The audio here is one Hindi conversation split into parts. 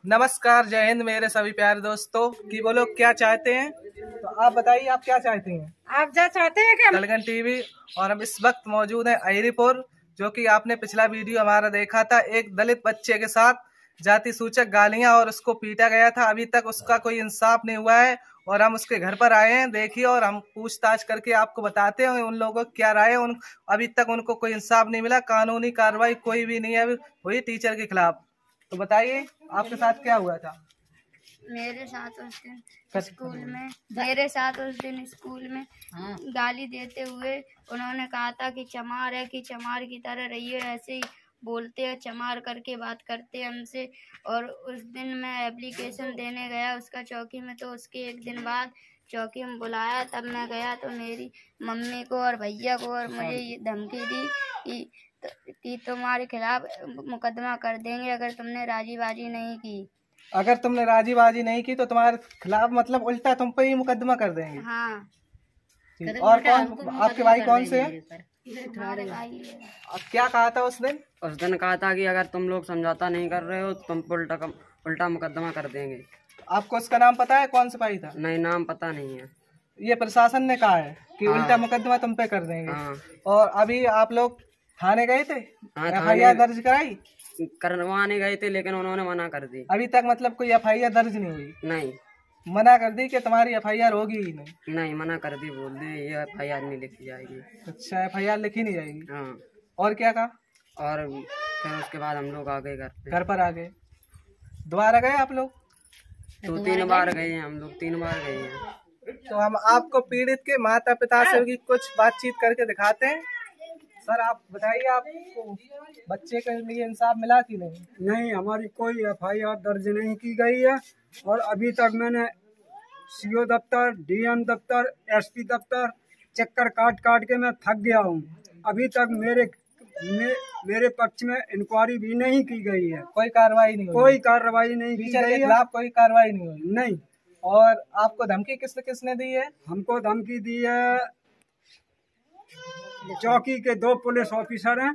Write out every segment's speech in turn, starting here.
नमस्कार, जय हिंद मेरे सभी प्यारे दोस्तों। कि वो लोग क्या चाहते हैं, तो आप बताइए, आप क्या चाहते हैं? आप क्या चाहते हैं कि दलगन टीवी। और हम इस वक्त मौजूद हैं अहिरीपुर, जो कि आपने पिछला वीडियो हमारा देखा था। एक दलित बच्चे के साथ जाति सूचक गालियां और उसको पीटा गया था। अभी तक उसका कोई इंसाफ नहीं हुआ है और हम उसके घर पर आए हैं। देखिए, और हम पूछताछ करके आपको बताते हैं उन लोगों की क्या राय है। अभी तक उनको कोई इंसाफ नहीं मिला, कानूनी कार्रवाई कोई भी नहीं है हुई टीचर के खिलाफ। तो बताइए, आपके साथ क्या हुआ था? मेरे साथ उस दिन स्कूल में गाली देते हुए उन्होंने कहा था कि चमार है, कि चमार की तरह रहिए। ऐसे ही बोलते हैं, चमार करके बात करते हैं हमसे। और उस दिन मैं एप्लीकेशन देने गया उसका चौकी में, तो उसके एक दिन बाद चौकी में बुलाया। तब मैं गया तो मेरी मम्मी को और भैया को और मुझे ये धमकी दी कि तुम्हारे खिलाफ मुकदमा कर देंगे अगर तुमने राजीबाजी नहीं की। अगर तुमने राजीबाजी नहीं की तो तुम्हारे खिलाफ मतलब उल्टा तुम पे ही मुकदमा कर देंगे। हाँ। और कौन आपके भाई कौन से हैं? हमारे भाई है। अब क्या कहा था उस दिन? उस दिन कहा था कि अगर तुम लोग समझौता नहीं कर रहे हो तो तुम उल्टा मुकदमा कर देंगे। आपको उसका नाम पता है, कौन सिपाही था? नहीं, नाम पता नहीं है। ये प्रशासन ने कहा है कि हाँ। उल्टा मुकदमा तुम पे कर देंगे। हाँ। और अभी आप लोग थाने गए थे? हाँ, FIR दर्ज कराई? करवाने गए थे लेकिन उन्होंने मना कर दी। अभी तक मतलब कोई FIR दर्ज नहीं हुई? नहीं, मना कर दी कि तुम्हारी FIR होगी ही नहीं? नहीं, मना कर दी, बोल दे ये FIR नहीं लिखी जाएगी। अच्छा, FIR लिखी नहीं जाएगी। हाँ। और क्या कहा? और फिर उसके बाद हम लोग आ गए घर पर आ गए। दोबारा गए आप लोग? 2-3 बार गए हैं हम लोग, 3 बार गए हैं। तो हम आपको पीड़ित के माता पिता से भी कुछ बातचीत करके दिखाते हैं। सर, आप बताइए, आपको बच्चे के लिए इंसाफ मिला कि नहीं? नहीं, हमारी कोई FIR दर्ज नहीं की गई है। और अभी तक मैंने CO दफ्तर, DM दफ्तर, SP दफ्तर चक्कर काट के मैं थक गया हूँ। अभी तक मेरे पक्ष में इंक्वायरी भी नहीं की गई है। कोई कार्रवाई नहीं हुई? कोई कार्रवाई नहीं की टीचर गई के है। खिलाफ कोई कार्रवाई नहीं हुई? नहीं। और आपको धमकी किसने दी है? हमको धमकी दी है, चौकी के 2 पुलिस ऑफिसर हैं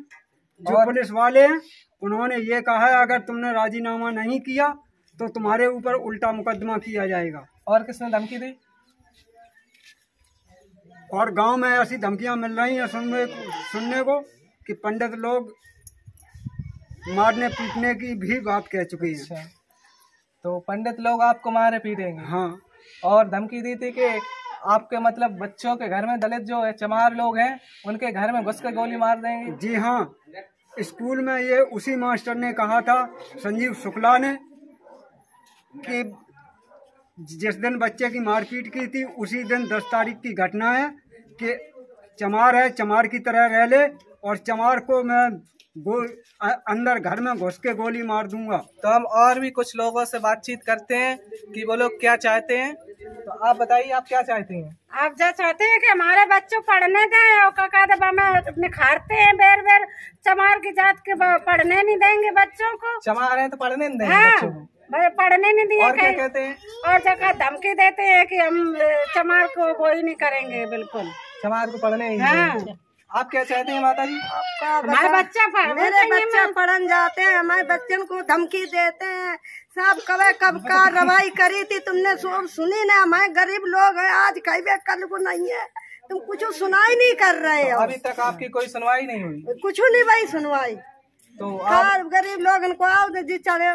जो पुलिस वाले हैं। उन्होंने ये कहा है अगर तुमने राजीनामा नहीं किया तो तुम्हारे ऊपर उल्टा मुकदमा किया जाएगा। और किसने धमकी दी? और गांव में ऐसी धमकियां मिल रही हैं सुनने को कि पंडित लोग मारने पीटने की भी बात कह चुकी हैं। अच्छा, तो पंडित लोग आपको मारे पीटेंगे? हाँ। और धमकी दी थी कि आपके मतलब बच्चों के घर में दलित जो है चमार लोग हैं उनके घर में घुस कर गोली मार देंगे? जी हाँ, स्कूल में ये उसी मास्टर ने कहा था, संजीव शुक्ला ने, कि जिस दिन बच्चे की मारपीट की थी उसी दिन 10 तारीख की घटना है कि चमार है, चमार की तरह रह ले और चमार को मैं अंदर घर में घुस के गोली मार दूंगा। तो हम और भी कुछ लोगों से बातचीत करते हैं कि वो लोग क्या चाहते हैं। तो आप बताइए, आप क्या चाहते हैं? आप क्या चाहते हैं कि हमारे बच्चों पढ़ने दें और काका में निखारते हैं बेर चमार की जात के पढ़ने नहीं देंगे बच्चों को। चमार हैं तो पढ़ने नहीं देंगे? हाँ, बच्चों को पढ़ने नहीं दिए। और क्या कहते हैं? और जगह धमकी देते हैं कि हम चमार को वो ही नहीं करेंगे, बिल्कुल चमार को पढ़ने ही नहीं देंगे। आप क्या चाहते हैं माता जी? हमारे बच्चा मेरे बच्चे पढ़न जाते हैं, हमारे बच्चों को धमकी देते हैं। सब कब कार्रवाई करी थी तुमने सुनी ना? हमारे गरीब लोग हैं, आज कहीं कल को नहीं है, तुम कुछ सुनाई नहीं कर रहे हो। अभी तक आपकी कोई सुनवाई नहीं हुई? कुछ नहीं भाई सुनवाई। तो गरीब लोग इनको आओ जी चले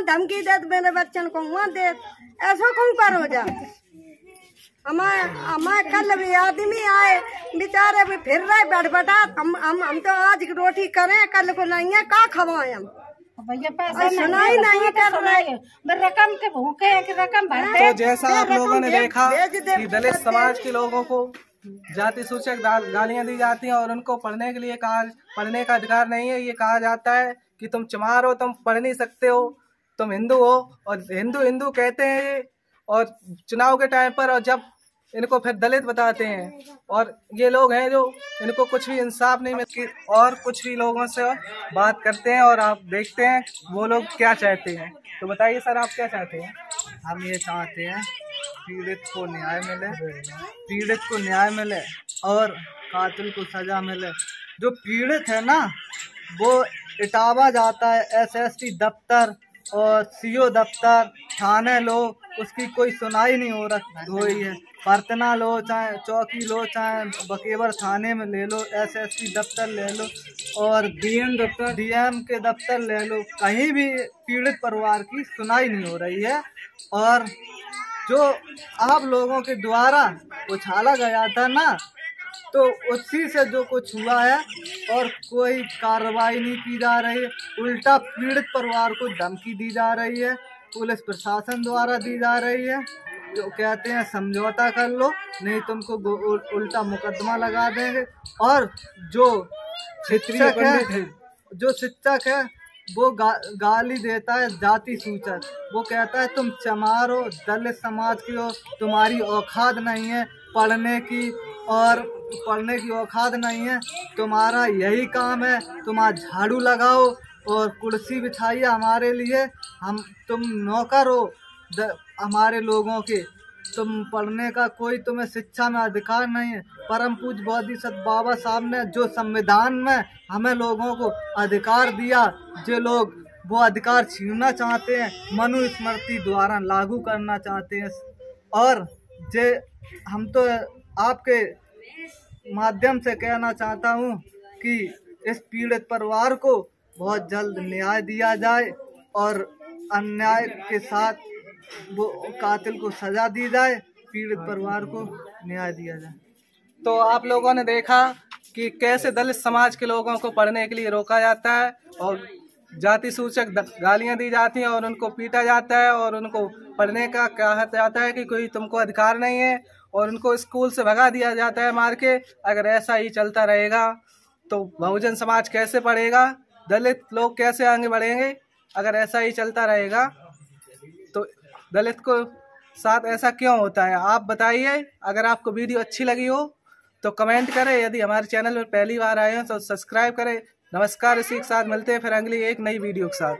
धमकी दे, मेरे बच्चन को वहाँ दे, ऐसा क्यों करो जा? हमारे कल भी आदमी आए बेचारे भी फिर रहे बटबटा। हम तो आज रोटी करें, कल को नहीं है, का खवाए हम? भैया पैसा सुनाई नहीं कर रहे, रकम के भूखे हैं कि रकम भरते। तो जैसा आप लोगों ने देखा कि दलित समाज के लोगों को जाति सूचक गालियां दी जाती हैं और उनको पढ़ने के लिए पढ़ने का अधिकार नहीं है। ये कहा जाता है कि तुम चमार हो, तुम पढ़ नहीं सकते हो, तुम हिंदू हो। और हिंदू कहते हैं और चुनाव के टाइम पर, और जब इनको फिर दलित बताते हैं। और ये लोग हैं जो इनको कुछ भी इंसाफ नहीं मिलती। और कुछ भी लोगों से बात करते हैं और आप देखते हैं वो लोग क्या चाहते हैं। तो बताइए सर, आप क्या चाहते हैं? हम ये चाहते हैं पीड़ित को न्याय मिले और कातिल को सजा मिले। जो पीड़ित है ना, वो इटावा जाता है SST दफ्तर और सीओ दफ्तर थाने लो, उसकी कोई सुनाई नहीं हो रही है। परतना लो, चाहे चौकी लो, चाहे बकेवर थाने में ले लो, SSP दफ्तर ले लो और DM के दफ्तर ले लो, कहीं भी पीड़ित परिवार की सुनाई नहीं हो रही है। और जो आप लोगों के द्वारा उछाला गया था ना, तो उसी से जो कुछ हुआ है और कोई कार्रवाई नहीं की जा रही है। उल्टा पीड़ित परिवार को धमकी दी जा रही है, पुलिस प्रशासन द्वारा दी जा रही है, जो कहते हैं समझौता कर लो नहीं तुमको उल्टा मुकदमा लगा देंगे। और जो शिक्षक है वो गाली देता है जाति सूचक। वो कहता है तुम चमार हो, दलित समाज के हो, तुम्हारी औकात नहीं है पढ़ने की, और पढ़ने की औकात नहीं है, तुम्हारा यही काम है, तुम आज झाड़ू लगाओ और कुर्सी बिछाइए हमारे लिए, तुम नौकर हो हमारे लोगों के, तुम पढ़ने का कोई तुम्हें शिक्षा में अधिकार नहीं है। परम पूज्य बोधिसत्व बाबा साहब ने जो संविधान में हमें लोगों को अधिकार दिया, जो लोग वो अधिकार छीनना चाहते हैं, मनुस्मृति द्वारा लागू करना चाहते हैं। और हम तो आपके माध्यम से कहना चाहता हूँ कि इस पीड़ित परिवार को बहुत जल्द न्याय दिया जाए और अन्याय के साथ वो कातिल को सजा दी जाए, पीड़ित परिवार को न्याय दिया जाए। तो आप लोगों ने देखा कि कैसे दलित समाज के लोगों को पढ़ने के लिए रोका जाता है और जाति सूचक गालियां दी जाती हैं और उनको पीटा जाता है और उनको पढ़ने का कहा जाता है कि कोई तुमको अधिकार नहीं है, और उनको स्कूल से भगा दिया जाता है मार के। अगर ऐसा ही चलता रहेगा तो बहुजन समाज कैसे पढ़ेगा, दलित लोग कैसे आगे बढ़ेंगे? अगर ऐसा ही चलता रहेगा तो दलित को साथ ऐसा क्यों होता है, आप बताइए। अगर आपको वीडियो अच्छी लगी हो तो कमेंट करें, यदि हमारे चैनल में पहली बार आए हो तो सब्सक्राइब करें। नमस्कार, इसी के साथ मिलते हैं फिर अगली एक नई वीडियो के साथ।